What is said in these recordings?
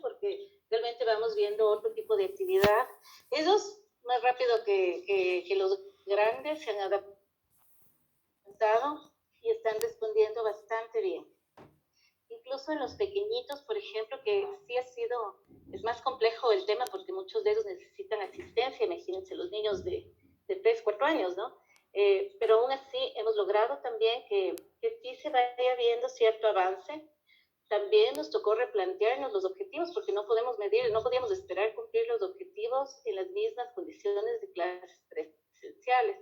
porque realmente vamos viendo otro tipo de actividad. Ellos más rápido que los grandes se han adaptado y están respondiendo bastante bien. Incluso en los pequeñitos, por ejemplo, que sí es más complejo el tema porque muchos de ellos necesitan asistencia, imagínense los niños de 3, 4 años, ¿no? Pero aún así hemos logrado también que sí se vaya viendo cierto avance. También nos tocó replantearnos los objetivos porque no podemos medir, no podíamos esperar cumplir los objetivos en las mismas condiciones de clases presenciales.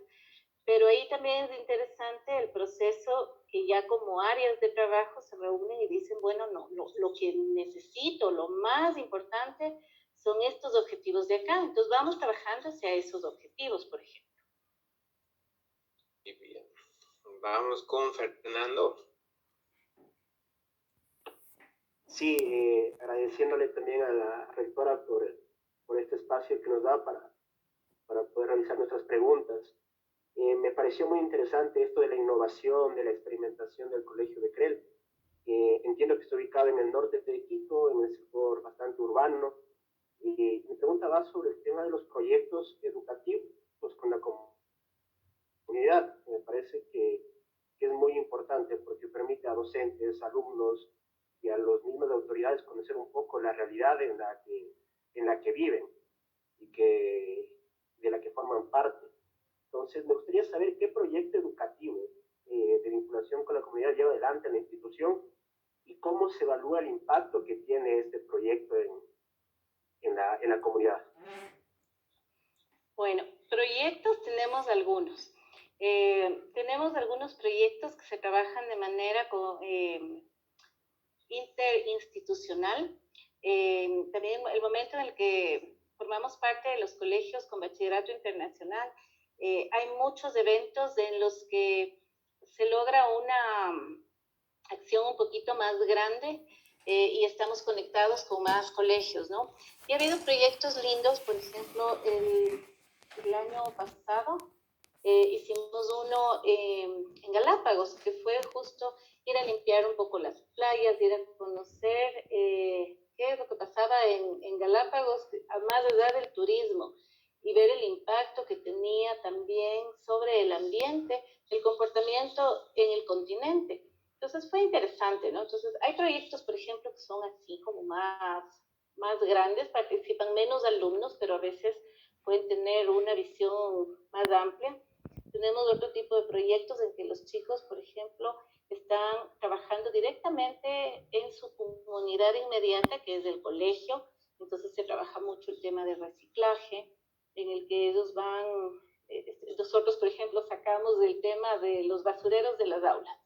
Pero ahí también es interesante el proceso que ya como áreas de trabajo se reúnen y dicen, bueno, no, lo que necesito, lo más importante son estos objetivos de acá. Entonces vamos trabajando hacia esos objetivos, por ejemplo. Muy bien. Vamos con Fernando. Sí, agradeciéndole también a la rectora por este espacio que nos da para poder realizar nuestras preguntas. Me pareció muy interesante esto de la innovación, de la experimentación del Colegio de Crel. Entiendo que está ubicado en el norte de Quito, en el sector bastante urbano. Mi pregunta va sobre el tema de los proyectos educativos con la comunidad. Me parece que es muy importante porque permite a docentes, alumnos y a los mismos autoridades conocer un poco la realidad en la que viven y de la que forman parte. Entonces, me gustaría saber qué proyecto educativo de vinculación con la comunidad lleva adelante la institución y cómo se evalúa el impacto que tiene este proyecto en la comunidad. Bueno, proyectos tenemos algunos. Tenemos algunos proyectos que se trabajan de manera interinstitucional. También el momento en el que formamos parte de los colegios con bachillerato internacional, hay muchos eventos en los que se logra una acción un poquito más grande y estamos conectados con más colegios, ¿no? Y ha habido proyectos lindos, por ejemplo, el año pasado hicimos uno en Galápagos, que fue justo ir a limpiar un poco las playas, ir a conocer qué es lo que pasaba en Galápagos, a más allá del turismo, y ver el impacto que tenía también sobre el ambiente, el comportamiento en el continente. Entonces fue interesante, ¿no? Entonces hay proyectos, por ejemplo, que son así como más grandes, participan menos alumnos, pero a veces pueden tener una visión más amplia. Tenemos otro tipo de proyectos en que los chicos, por ejemplo, están trabajando directamente en su comunidad inmediata, que es el colegio. Entonces se trabaja mucho el tema de reciclaje, en el que ellos van, nosotros, por ejemplo, sacamos el tema de los basureros de las aulas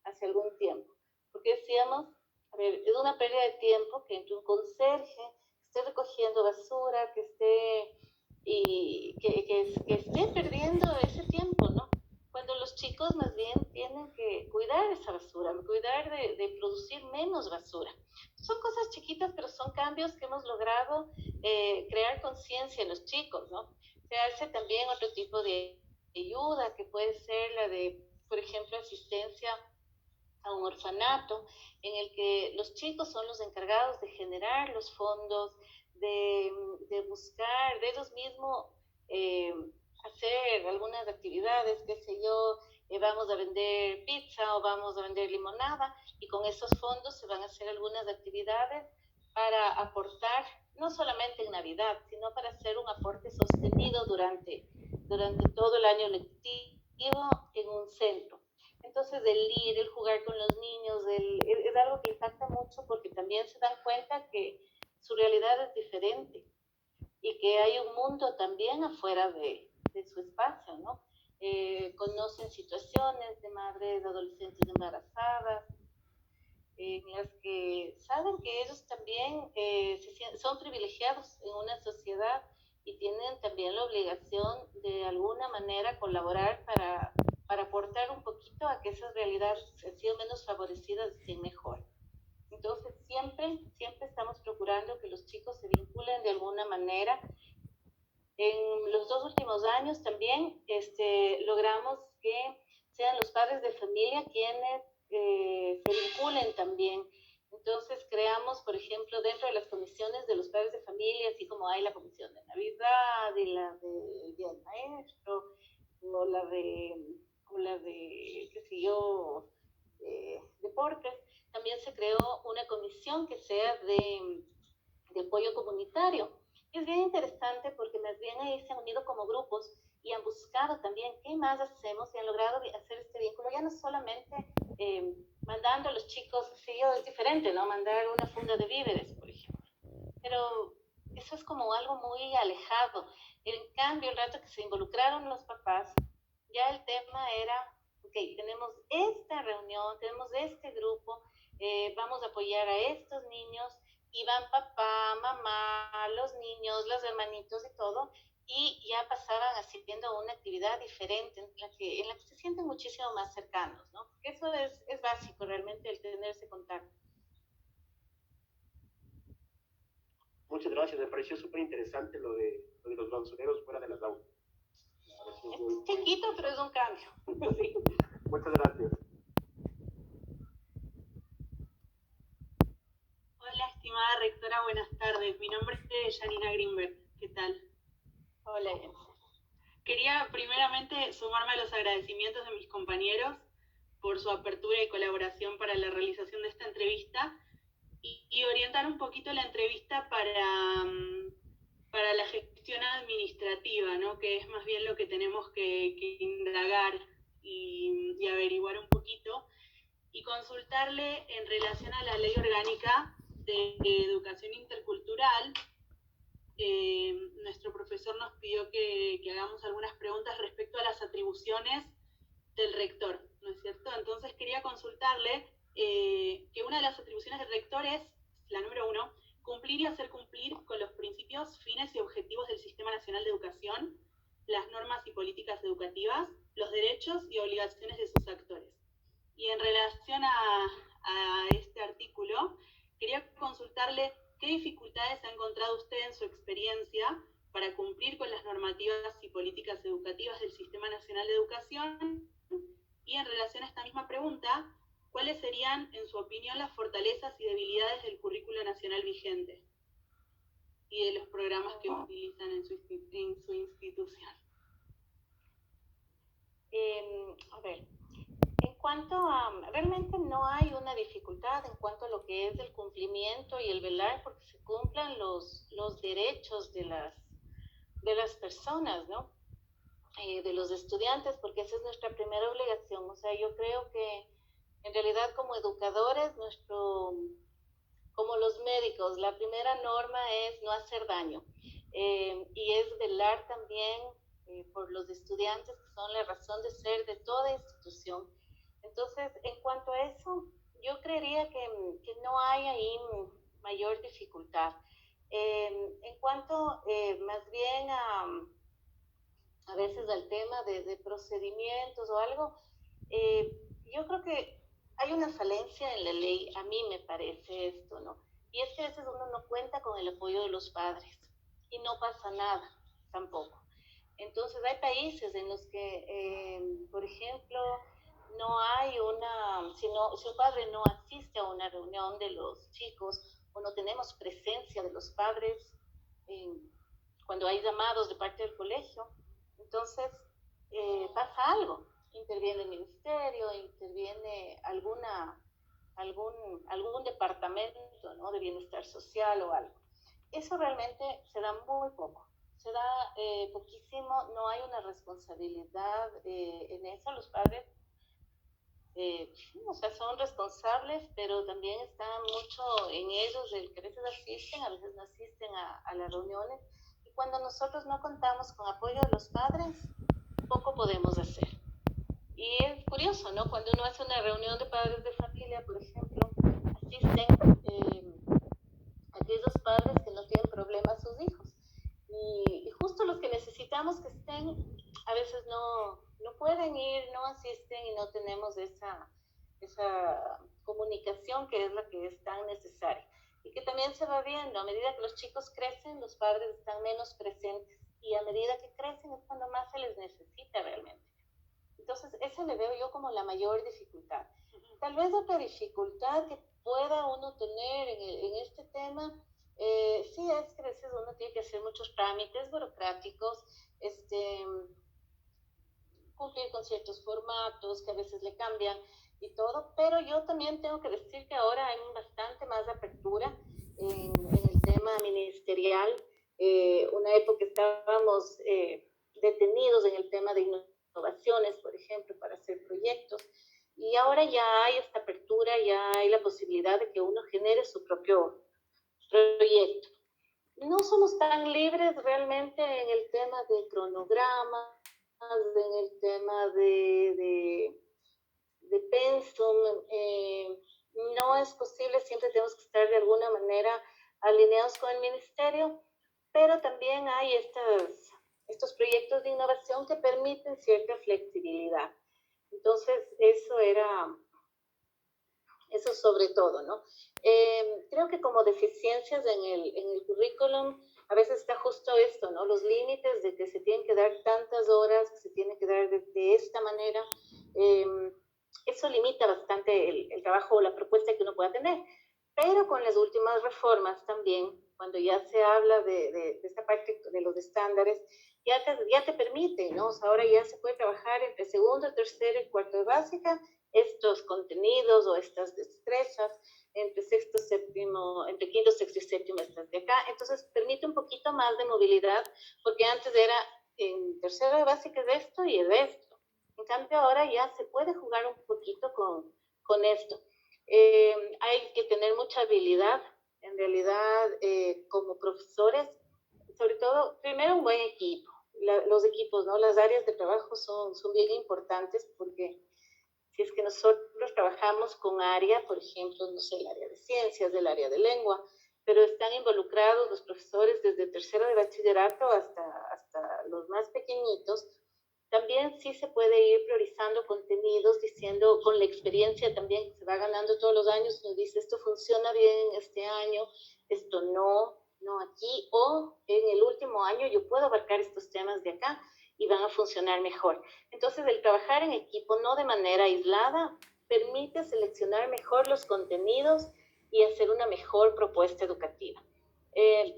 hace algún tiempo, porque decíamos, a ver, es una pérdida de tiempo que entre un conserje esté recogiendo basura, que esté perdiendo ese tiempo, ¿no? Cuando los chicos más bien tienen que cuidar esa basura, cuidar de producir menos basura. Son cosas chiquitas, pero son cambios que hemos logrado crear conciencia en los chicos, ¿no? Se hace también otro tipo de ayuda, que puede ser la de, por ejemplo, asistencia a un orfanato, en el que los chicos son los encargados de generar los fondos, de buscar, de ellos mismos eh, hacer algunas actividades, qué sé yo, vamos a vender pizza o vamos a vender limonada, y con esos fondos se van a hacer algunas actividades para aportar, no solamente en Navidad, sino para hacer un aporte sostenido durante todo el año lectivo en un centro. Entonces, el ir, el jugar con los niños, es algo que impacta mucho porque también se dan cuenta que su realidad es diferente y que hay un mundo también afuera de su espacio, ¿no? Conocen situaciones de madres, de adolescentes embarazadas, en las que saben que ellos también son privilegiados en una sociedad y tienen también la obligación de alguna manera colaborar para aportar un poquito a que esas realidades han sido menos favorecidas estén mejor. Entonces siempre estamos procurando que los chicos se vinculen de alguna manera. En los 2 últimos años también logramos que sean los padres de familia quienes se vinculen también. Entonces, Entonces creamos, por ejemplo, dentro de las comisiones de los padres de familia, así como hay la comisión de Navidad y la de Día del Maestro, o la de qué sé yo, deportes, también se creó una comisión que sea de apoyo comunitario. Y es bien interesante porque más bien ahí se han unido como grupos y han buscado también qué más hacemos y han logrado hacer este vínculo, ya no solamente mandando a los chicos, sí, es diferente, ¿no? Mandar una funda de víveres, por ejemplo. Pero eso es como algo muy alejado. En cambio, el rato que se involucraron los papás, ya el tema era, ok, tenemos esta reunión, tenemos este grupo, vamos a apoyar a estos niños, y van papá, mamá, los niños, los hermanitos y todo, y ya pasaban haciendo una actividad diferente en la que se sienten muchísimo más cercanos, ¿no? Porque eso es básico realmente, el tener ese contacto. Muchas gracias, me pareció súper interesante lo de los basureros fuera de las aulas. Es chiquito, pero es un cambio. Sí. Muchas gracias. Hola, estimada rectora, buenas tardes. Mi nombre es Janina Greenberg. ¿Qué tal? Hola. Quería primeramente sumarme a los agradecimientos de mis compañeros por su apertura y colaboración para la realización de esta entrevista y orientar un poquito la entrevista para la gestión administrativa, ¿no? Que es más bien lo que tenemos que indagar y averiguar un poquito, y consultarle en relación a la Ley Orgánica de Educación Intercultural. Nuestro profesor nos pidió que hagamos algunas preguntas respecto a las atribuciones del rector, ¿no es cierto? Entonces quería consultarle que una de las atribuciones del rector es, la número 1, cumplir y hacer cumplir con los principios, fines y objetivos del Sistema Nacional de Educación, las normas y políticas educativas, los derechos y obligaciones de sus actores. Y en relación a este artículo, quería consultarle qué dificultades ha encontrado usted en su experiencia para cumplir con las normativas y políticas educativas del Sistema Nacional de Educación, y en relación a esta misma pregunta, ¿cuáles serían, en su opinión, las fortalezas y debilidades del currículo nacional vigente y de los programas que utilizan en su institución? A ver, en cuanto a, realmente no hay una dificultad en cuanto a lo que es el cumplimiento y el velar porque se cumplan los derechos de las personas, ¿no? De los estudiantes, porque esa es nuestra primera obligación. O sea, yo creo que en realidad como educadores, como los médicos, la primera norma es no hacer daño, y es velar también por los estudiantes, que son la razón de ser de toda institución. Entonces, en cuanto a eso, yo creería que no hay ahí mayor dificultad. En cuanto más bien a veces al tema de procedimientos o algo, yo creo que hay una falencia en la ley, a mí me parece esto, ¿no? Y es que a veces uno no cuenta con el apoyo de los padres y no pasa nada tampoco. Entonces hay países en los que, por ejemplo, no hay si un padre no asiste a una reunión de los chicos o no tenemos presencia de los padres cuando hay llamados de parte del colegio, entonces pasa algo, interviene el ministerio, interviene algún departamento, ¿no?, de bienestar social o algo. Eso realmente se da muy poco, se da poquísimo, no hay una responsabilidad en eso. Los padres o sea, son responsables, pero también está mucho en ellos el que a veces asisten, a veces no asisten a las reuniones, y cuando nosotros no contamos con apoyo de los padres, poco podemos hacer. Y es curioso, ¿no? Cuando uno hace una reunión de padres de familia, por ejemplo, asisten aquellos padres que no tienen problemas sus hijos. Y justo los que necesitamos que estén, a veces no pueden ir, no asisten y no tenemos esa comunicación que es la que es tan necesaria. Y que también se va viendo, a medida que los chicos crecen, los padres están menos presentes. Y a medida que crecen es cuando más se les necesita realmente. Entonces, eso le veo yo como la mayor dificultad. Tal vez otra dificultad que pueda uno tener en este tema, sí es que a veces uno tiene que hacer muchos trámites burocráticos, cumplir con ciertos formatos que a veces le cambian y todo, pero yo también tengo que decir que ahora hay bastante más apertura en el tema ministerial. Una época estábamos detenidos en el tema de innovaciones, por ejemplo, para hacer proyectos, y ahora ya hay esta apertura, ya hay la posibilidad de que uno genere su propio proyecto. No somos tan libres realmente en el tema de cronogramas, en el tema de pensum. No es posible, siempre tenemos que estar de alguna manera alineados con el ministerio, pero también hay estos proyectos de innovación que permiten cierta flexibilidad. Entonces, eso sobre todo, ¿no? Creo que como deficiencias en el currículum, a veces está justo esto, ¿no? Los límites de que se tienen que dar tantas horas, que se tiene que dar de esta manera. Eso limita bastante el trabajo o la propuesta que uno pueda tener. Pero con las últimas reformas también, cuando ya se habla de esta parte de los estándares, ya te permite, ¿no? O sea, ahora ya se puede trabajar entre segundo, tercero y cuarto de básica, estos contenidos o estas destrezas, entre quinto, sexto y séptimo estas de acá. Entonces permite un poquito más de movilidad, porque antes era en tercero de básica de esto y de esto. En cambio ahora ya se puede jugar un poquito con esto. Hay que tener mucha habilidad, en realidad, como profesores, sobre todo, primero un buen equipo. Los equipos, ¿no? Las áreas de trabajo son bien importantes, porque si es que nosotros trabajamos con área, por ejemplo, no sé, el área de ciencias, el área de lengua, pero están involucrados los profesores desde tercero de bachillerato hasta los más pequeñitos. También sí se puede ir priorizando contenidos, diciendo con la experiencia también que se va ganando todos los años, nos dice esto funciona bien este año, esto no aquí, o en el último año yo puedo abarcar estos temas de acá y van a funcionar mejor. Entonces, el trabajar en equipo, no de manera aislada, permite seleccionar mejor los contenidos y hacer una mejor propuesta educativa.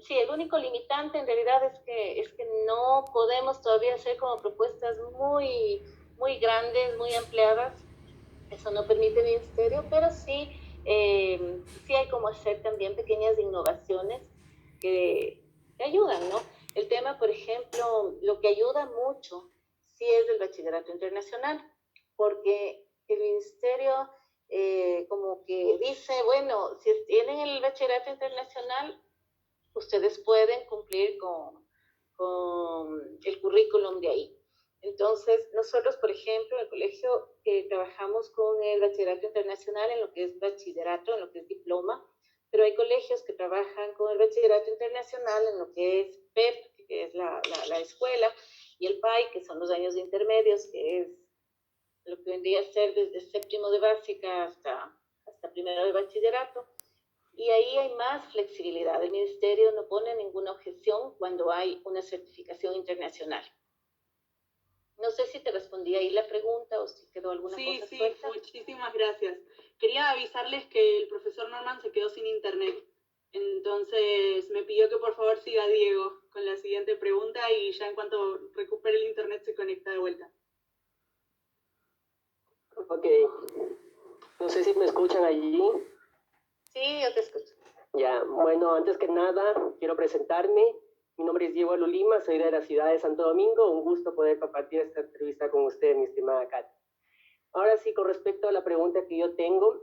Sí, el único limitante en realidad es que no podemos todavía hacer como propuestas muy, muy grandes, muy ampliadas. Eso no permite el ministerio, pero sí, sí hay como hacer también pequeñas innovaciones que ayudan, ¿no? El tema, por ejemplo, lo que ayuda mucho sí es el bachillerato internacional, porque el ministerio como que dice, bueno, si tienen el bachillerato internacional, ustedes pueden cumplir con el currículum de ahí. Entonces, nosotros, por ejemplo, en el colegio trabajamos con el bachillerato internacional en lo que es bachillerato, en lo que es diploma, pero hay colegios que trabajan con el bachillerato internacional en lo que es PEP, que es la escuela, y el PAI, que son los años intermedios, que es lo que vendría a ser desde séptimo de básica hasta primero de bachillerato. Y ahí hay más flexibilidad. El ministerio no pone ninguna objeción cuando hay una certificación internacional. No sé si te respondí ahí la pregunta o si quedó alguna cosa suelta. Sí, muchísimas gracias. Quería avisarles que el profesor Norman se quedó sin internet. Entonces me pidió que por favor siga Diego con la siguiente pregunta y ya en cuanto recupere el internet se conecta de vuelta. Ok. No sé si me escuchan allí. Sí, yo te escucho. Ya, bueno, antes que nada, quiero presentarme. Mi nombre es Diego Lulima, soy de la ciudad de Santo Domingo. Un gusto poder compartir esta entrevista con usted, mi estimada Kat. Ahora sí, con respecto a la pregunta que yo tengo,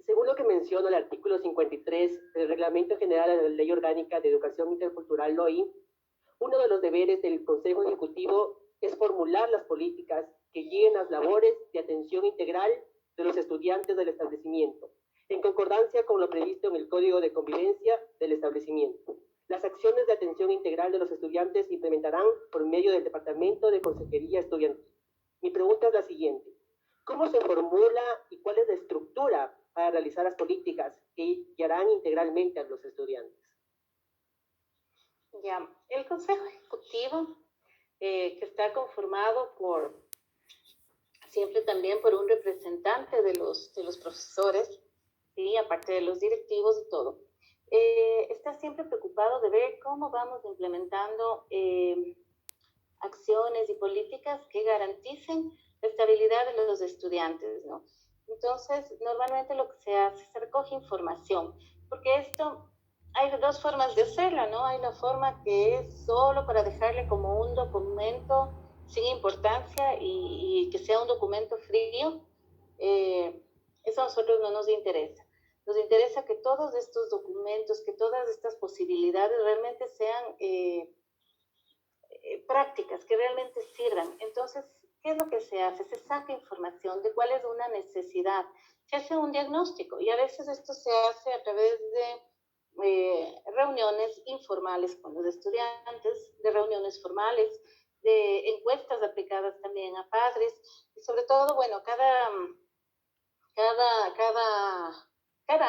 según lo que menciona el artículo 53 del Reglamento General de la Ley Orgánica de Educación Intercultural, LOI, uno de los deberes del Consejo Ejecutivo es formular las políticas que guíen las labores de atención integral de los estudiantes del establecimiento, en concordancia con lo previsto en el Código de Convivencia del establecimiento. Las acciones de atención integral de los estudiantes se implementarán por medio del Departamento de Consejería Estudiantil. Mi pregunta es la siguiente. ¿Cómo se formula y cuál es la estructura para realizar las políticas que guiarán integralmente a los estudiantes? Ya, el Consejo Ejecutivo, que está conformado siempre también por un representante de los profesores, ¿sí? Aparte de los directivos y todo, está siempre preocupado de ver cómo vamos implementando acciones y políticas que garanticen la estabilidad de los estudiantes, ¿no? Entonces, normalmente lo que se hace, se recoge información, porque esto hay dos formas de hacerlo, ¿no? Hay la forma que es solo para dejarle como un documento sin importancia y que sea un documento frío. Eso a nosotros no nos interesa. Nos interesa que todos estos documentos, que todas estas posibilidades realmente sean prácticas, que realmente sirvan. Entonces, ¿qué es lo que se hace? Se saca información de cuál es una necesidad, se hace un diagnóstico y a veces esto se hace a través de reuniones informales con los estudiantes, de reuniones formales, de encuestas aplicadas también a padres y sobre todo, bueno, cada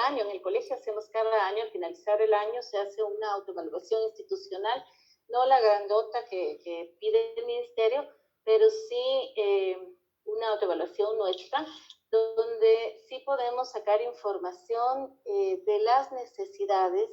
año en el colegio hacemos cada año, al finalizar el año se hace una autoevaluación institucional, no la grandota que pide el ministerio, pero sí una autoevaluación nuestra, donde sí podemos sacar información de las necesidades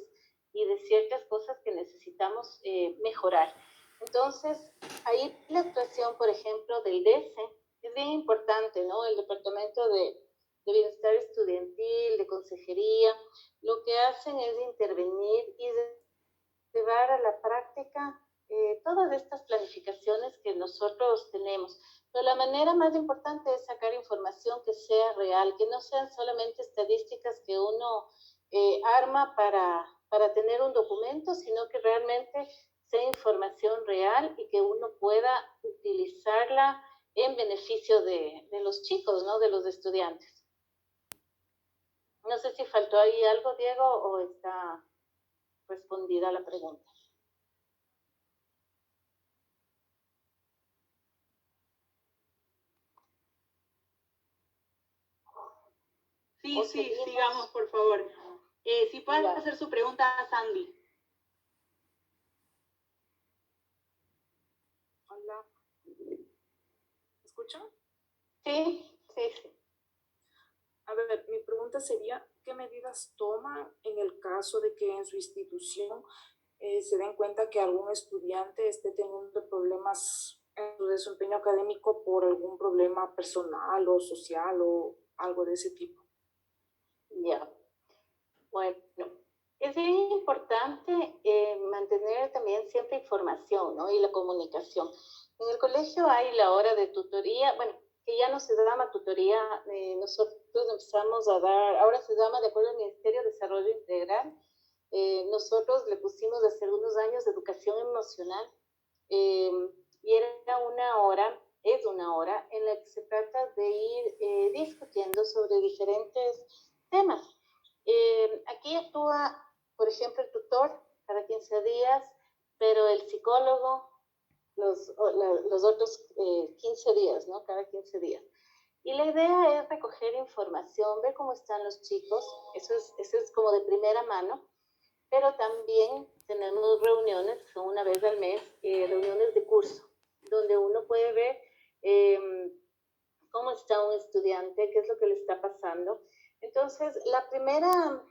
y de ciertas cosas que necesitamos mejorar. Entonces, ahí la actuación, por ejemplo, del DESE es bien importante, ¿no? El Departamento de Bienestar Estudiantil, de Consejería, lo que hacen es intervenir y llevar a la práctica todas estas planificaciones que nosotros tenemos. Pero la manera más importante es sacar información que sea real, que no sean solamente estadísticas que uno arma para tener un documento, sino que realmente sea información real y que uno pueda utilizarla en beneficio de los chicos, ¿no? De los estudiantes. No sé si faltó ahí algo, Diego, o está respondida la pregunta. Sí, sigamos, por favor. Si puedes hacer su pregunta a Sandy. Hola. ¿Me escuchan? Sí. A ver, mi pregunta sería, ¿qué medidas toman en el caso de que en su institución se den cuenta que algún estudiante esté teniendo problemas en su desempeño académico por algún problema personal o social o algo de ese tipo? Ya. Bueno, es bien importante mantener también cierta información, ¿no? Y la comunicación. En el colegio hay la hora de tutoría, bueno, que ya no se llama tutoría, nosotros empezamos a dar, ahora se llama, de acuerdo al Ministerio de Desarrollo Integral, nosotros le pusimos hace algunos años de educación emocional y era una hora, es una hora en la que se trata de ir discutiendo sobre diferentes temas. Aquí actúa, por ejemplo, el tutor cada 15 días, pero el psicólogo los otros 15 días, ¿no? Cada 15 días. Y la idea es recoger información, ver cómo están los chicos, eso es como de primera mano, pero también tenemos reuniones, son una vez al mes, reuniones de curso, donde uno puede ver cómo está un estudiante, qué es lo que le está pasando. Entonces, la primera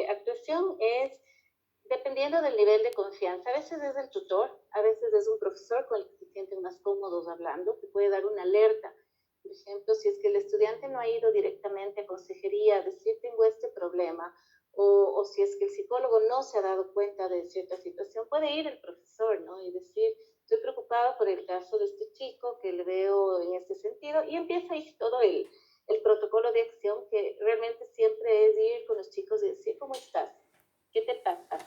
actuación es dependiendo del nivel de confianza. A veces es el tutor, a veces es un profesor con el que se sienten más cómodos hablando, que puede dar una alerta. Por ejemplo, si es que el estudiante no ha ido directamente a consejería a decir tengo este problema, o si es que el psicólogo no se ha dado cuenta de cierta situación, puede ir el profesor, ¿no? Y decir, estoy preocupado por el caso de este chico que le veo en este sentido, y empieza ahí todo el protocolo de acción, que realmente siempre es ir con los chicos y decir, ¿cómo estás? ¿Qué te pasa?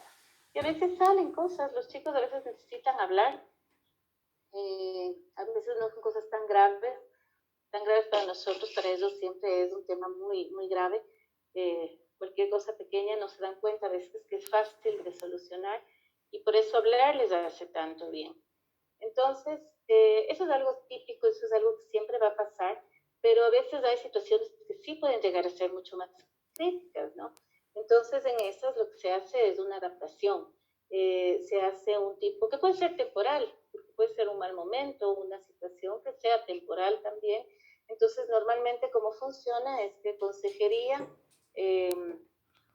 Y a veces salen cosas, los chicos a veces necesitan hablar, a veces no son cosas tan graves para nosotros, para ellos siempre es un tema muy, muy grave. Cualquier cosa pequeña no se dan cuenta a veces que es fácil de solucionar y por eso hablar les hace tanto bien. Entonces, eso es algo típico, eso es algo que siempre va a pasar, pero a veces hay situaciones que sí pueden llegar a ser mucho más críticas, ¿no? Entonces, en esas lo que se hace es una adaptación. Se hace un tipo que puede ser temporal, porque puede ser un mal momento, una situación que sea temporal también. Entonces, normalmente, ¿cómo funciona? Es que consejería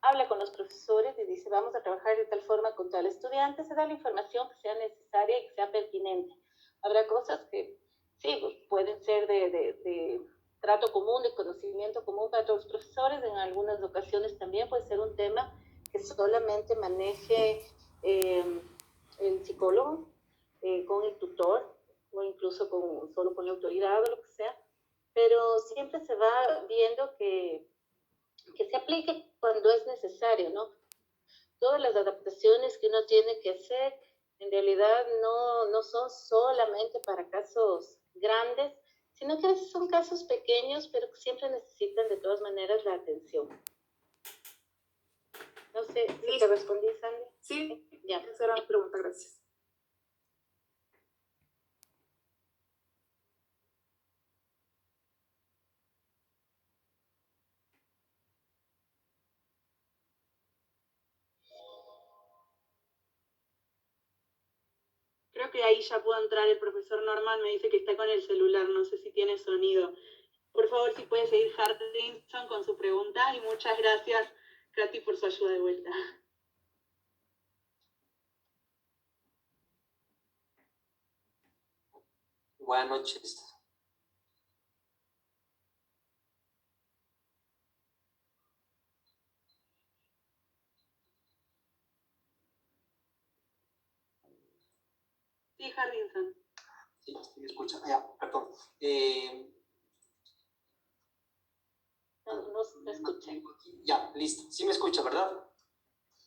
habla con los profesores y dice, vamos a trabajar de tal forma con tal estudiante, se da la información que sea necesaria y que sea pertinente. Habrá cosas que sí, pues, pueden ser de trato común, de conocimiento común para todos los profesores, en algunas ocasiones también puede ser un tema que solamente maneje el psicólogo con el tutor, o incluso solo con la autoridad o lo que sea, pero siempre se va viendo que se aplique cuando es necesario, ¿no? Todas las adaptaciones que uno tiene que hacer en realidad no son solamente para casos grandes, sino que a veces son casos pequeños, pero que siempre necesitan de todas maneras la atención. No sé si te respondí, Sandy. Sí, ya. Esa era mi pregunta, gracias. Creo que ahí ya pudo entrar el profesor Norman, me dice que está con el celular, no sé si tiene sonido. Por favor, si puede seguir Hartinson con su pregunta, y muchas gracias, Katy, por su ayuda de vuelta. Buenas noches. Sí, Hartinson. Sí, me escucha. Ya, perdón. No escuché. Ya, listo. Sí me escucha, ¿verdad?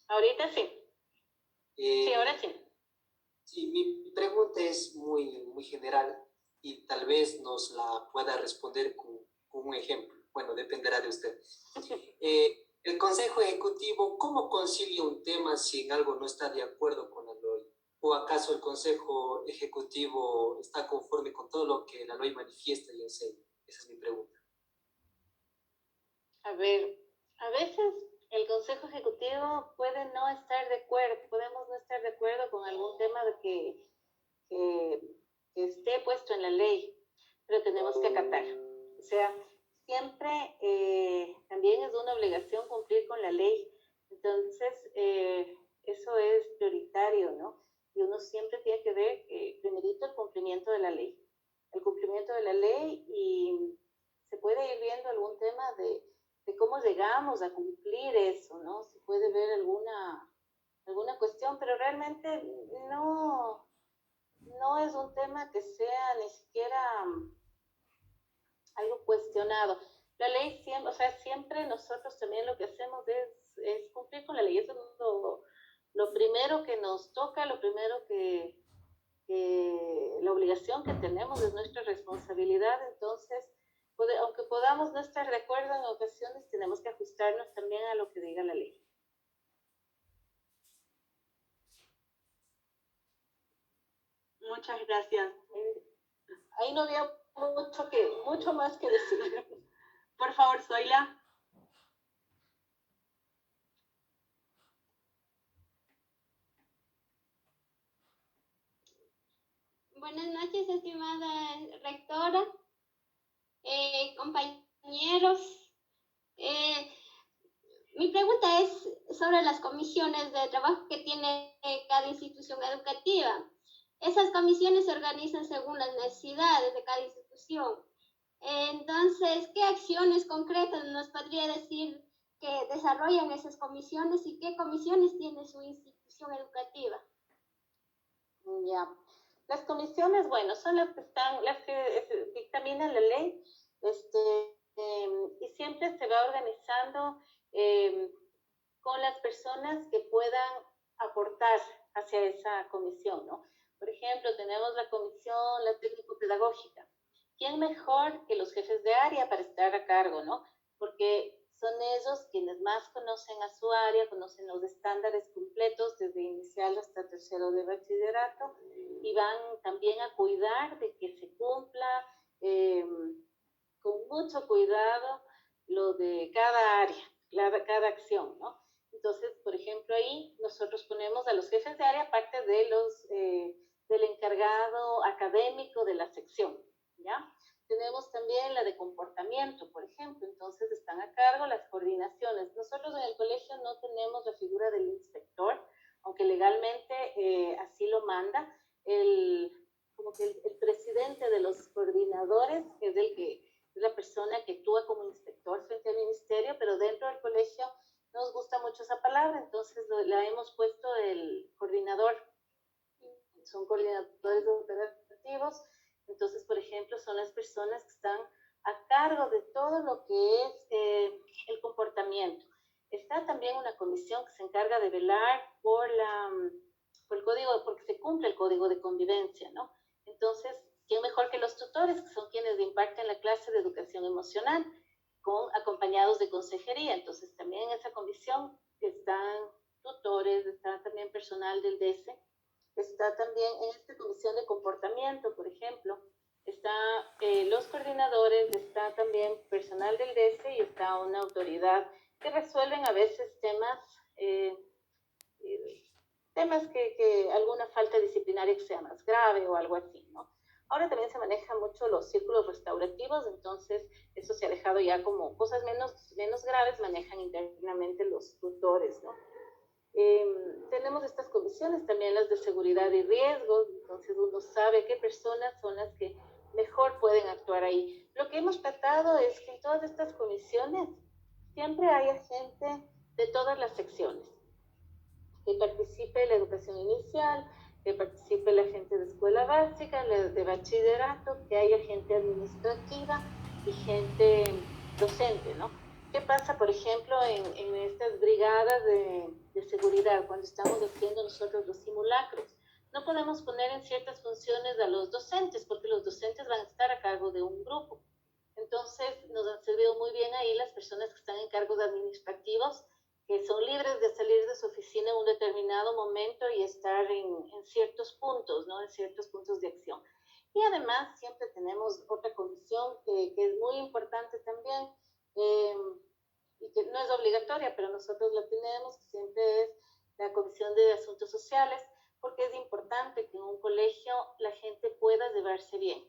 Ahorita sí. Sí, ahora sí. Sí, mi pregunta es muy general y tal vez nos la pueda responder con un ejemplo. Bueno, dependerá de usted. El Consejo Ejecutivo, ¿cómo concilia un tema si en algo no está de acuerdo con la ley? ¿O acaso el Consejo Ejecutivo está conforme con todo lo que la ley manifiesta y enseña? Esa es mi pregunta. A ver, a veces el Consejo Ejecutivo puede no estar de acuerdo, podemos no estar de acuerdo con algún tema de que esté puesto en la ley, pero tenemos que acatar. O sea, siempre también es una obligación cumplir con la ley. Entonces, eso es prioritario, ¿no? Y uno siempre tiene que ver, primerito, el cumplimiento de la ley. El cumplimiento de la ley, y se puede ir viendo algún tema de cómo llegamos a cumplir eso, ¿no? Se puede ver alguna cuestión, pero realmente no es un tema que sea ni siquiera algo cuestionado. La ley siempre, o sea, siempre nosotros también lo que hacemos es cumplir con la ley. Eso es lo primero que nos toca, lo primero que la obligación que tenemos, es nuestra responsabilidad. Entonces, aunque podamos no estar de acuerdo en ocasiones, tenemos que ajustarnos también a lo que diga la ley. Muchas gracias. Ahí no había mucho más que decir. Por favor, Zoila. Buenas noches, estimada rectora, compañeros. Mi pregunta es sobre las comisiones de trabajo que tiene cada institución educativa. Esas comisiones se organizan según las necesidades de cada institución. Entonces, ¿qué acciones concretas nos podría decir que desarrollan esas comisiones y qué comisiones tiene su institución educativa? Ya. Las comisiones, bueno, son las que dictaminan la ley, y siempre se va organizando con las personas que puedan aportar hacia esa comisión, ¿no? Por ejemplo, tenemos la comisión, la técnico-pedagógica. ¿Quién mejor que los jefes de área para estar a cargo, ¿no? Porque son ellos quienes más conocen a su área, conocen los estándares completos desde inicial hasta tercero de bachillerato, y van también a cuidar de que se cumpla con mucho cuidado lo de cada área, cada acción, ¿no? Entonces, por ejemplo, ahí nosotros ponemos a los jefes de área aparte de del encargado académico de la sección, ¿ya? Tenemos también la de comportamiento, por ejemplo, entonces están a cargo las coordinaciones. Nosotros en el colegio no tenemos la figura del inspector, aunque legalmente así lo manda. Como que el presidente de los coordinadores es es la persona que actúa como inspector frente al ministerio, pero dentro del colegio nos gusta mucho esa palabra, entonces la hemos puesto el coordinador. Son coordinadores operativos. Entonces, por ejemplo, son las personas que están a cargo de todo lo que es el comportamiento. Está también una comisión que se encarga de velar por el código, porque se cumple el código de convivencia, ¿no? Entonces, ¿quién mejor que los tutores, que son quienes imparten la clase de educación emocional, acompañados de consejería? Entonces, también en esa comisión están tutores, está también personal del DESE, está también en esta comisión de comportamiento, por ejemplo, está los coordinadores, está también personal del DESE y está una autoridad que resuelven a veces temas que alguna falta disciplinaria que sea más grave o algo así, ¿no? Ahora también se manejan mucho los círculos restaurativos, entonces eso se ha dejado ya como cosas menos graves, manejan internamente los tutores, ¿no? Tenemos estas comisiones también, las de seguridad y riesgos, entonces uno sabe qué personas son las que mejor pueden actuar ahí. Lo que hemos tratado es que en todas estas comisiones siempre haya gente de todas las secciones, que participe la educación inicial, que participe la gente de escuela básica, de bachillerato, que haya gente administrativa y gente docente, ¿no? ¿Qué pasa, por ejemplo, en estas brigadas de seguridad, cuando estamos haciendo nosotros los simulacros? No podemos poner en ciertas funciones a los docentes, porque los docentes van a estar a cargo de un grupo. Entonces, nos han servido muy bien ahí las personas que están en cargos administrativos, que son libres de salir de su oficina en un determinado momento y estar en ciertos puntos, ¿no? En ciertos puntos de acción. Y además, siempre tenemos otra comisión que es muy importante también, y que no es obligatoria, pero nosotros la tenemos, que siempre es la Comisión de Asuntos Sociales, porque es importante que en un colegio la gente pueda llevarse bien,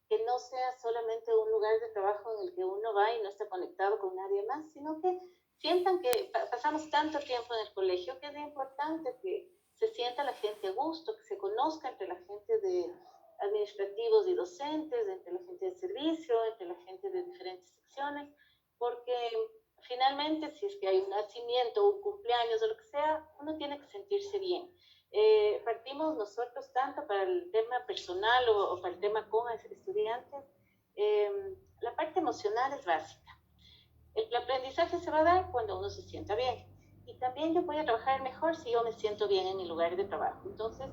que no sea solamente un lugar de trabajo en el que uno va y no está conectado con nadie más, sino que sientan que pasamos tanto tiempo en el colegio que es importante que se sienta la gente a gusto, que se conozca entre la gente de administrativos y docentes, entre la gente de servicio, entre la gente de diferentes secciones, porque finalmente si es que hay un nacimiento, un cumpleaños o lo que sea, uno tiene que sentirse bien. Partimos nosotros tanto para el tema personal o para el tema con estudiantes, la parte emocional es básica. El aprendizaje se va a dar cuando uno se sienta bien. Y también yo voy a trabajar mejor si yo me siento bien en mi lugar de trabajo. Entonces,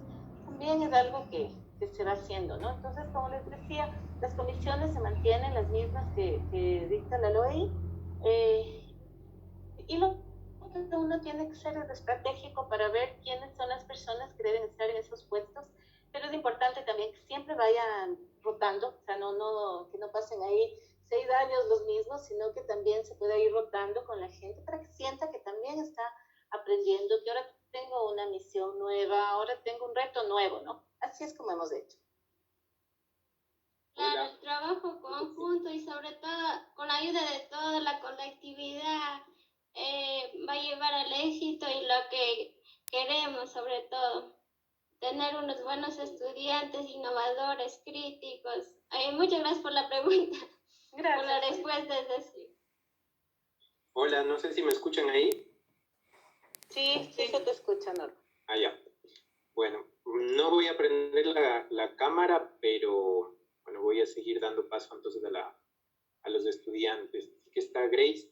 también es algo que se va haciendo, ¿no? Entonces, como les decía, las comisiones se mantienen las mismas que dicta la LOI. Y lo que uno tiene que ser es estratégico para ver quiénes son las personas que deben estar en esos puestos. Pero es importante también que siempre vayan rotando, o sea, que no pasen ahí 6 años los mismos, sino que también se pueda ir rotando con la gente para que sienta que también está aprendiendo, que ahora tengo una misión nueva, ahora tengo un reto nuevo, ¿no? Así es como hemos hecho. Claro, el trabajo conjunto y sobre todo con la ayuda de toda la colectividad va a llevar al éxito y lo que queremos sobre todo, tener unos buenos estudiantes, innovadores, críticos. Muchas gracias por la pregunta. Gracias. Por la respuesta es así. Hola, no sé si me escuchan ahí. Sí, se te escucha, Norma. Ah, ya. Bueno, no voy a prender la cámara, pero bueno, voy a seguir dando paso entonces a los estudiantes. Aquí está Grace.